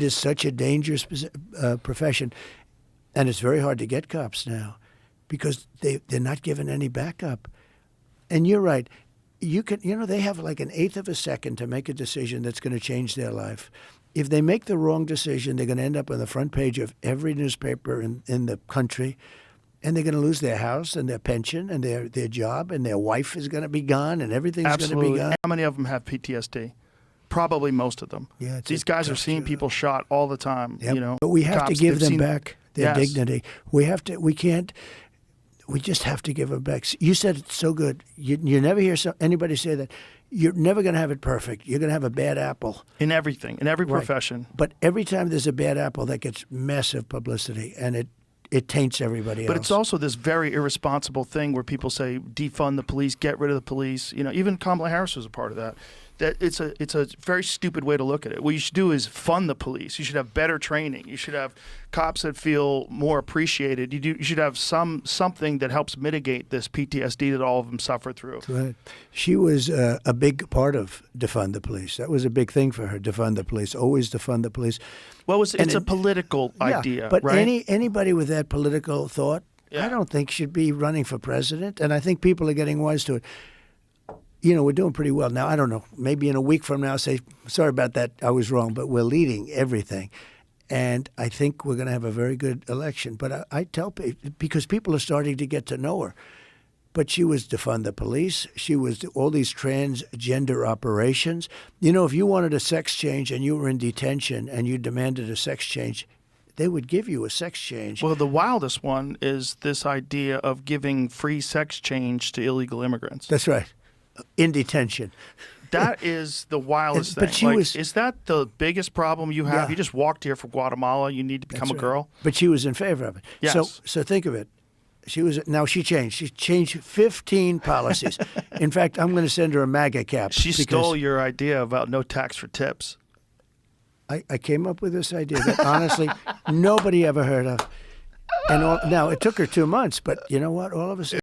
It is such a dangerous profession, and it's very hard to get cops now because they're not given any backup. And you're right. They have like an eighth of a second to make a decision that's going to change their life. If they make the wrong decision, they're going to end up on the front page of every newspaper in the country, and they're going to lose their house and their pension and their job, and their wife is going to be gone, and everything's going to be gone. How many of them have PTSD? Probably most of them. Yeah, these guys are seeing people shot all the time. Yep. You know, but we have to give them back their Yes. dignity. We just have to give them back. You said it so good. You never hear anybody say that. You're never going to have it perfect. You're going to have a bad apple. In everything, in every Right. profession. But every time there's a bad apple, that gets massive publicity, and it taints everybody else. But it's also this very irresponsible thing where people say defund the police, get rid of the police. You know, even Kamala Harris was a part of that. That it's a very stupid way to look at it. What you should do is fund the police. You should have better training. You should have cops that feel more appreciated. You should have something that helps mitigate this PTSD that all of them suffer through. Right. She was a big part of defund the police. That was a big thing for her. Defund the police. Always defund the police. Well, it's a political idea, but right? anybody with that political thought, Yeah. I don't think should be running for president. And I think people are getting wise to it. You know, we're doing pretty well now. I don't know. Maybe in a week from now, say, sorry about that, I was wrong. But we're leading everything. And I think we're going to have a very good election. But I tell people, because people are starting to get to know her. But she was defund the police. She was all these transgender operations. You know, if you wanted a sex change and you were in detention and you demanded a sex change, they would give you a sex change. Well, the wildest one is this idea of giving free sex change to illegal immigrants. That's right. In detention. That is the wildest But thing. she was- Is that the biggest problem you have? Yeah. You just walked here from Guatemala. You need to become That's a right. girl? But she was in favor of it. Yes. So think of it. She changed. She changed 15 policies. In fact, I'm going to send her a MAGA cap. She because stole your idea about no tax for tips. I came up with this idea that honestly nobody ever heard of. And now it took her 2 months, but you know what? All of a sudden.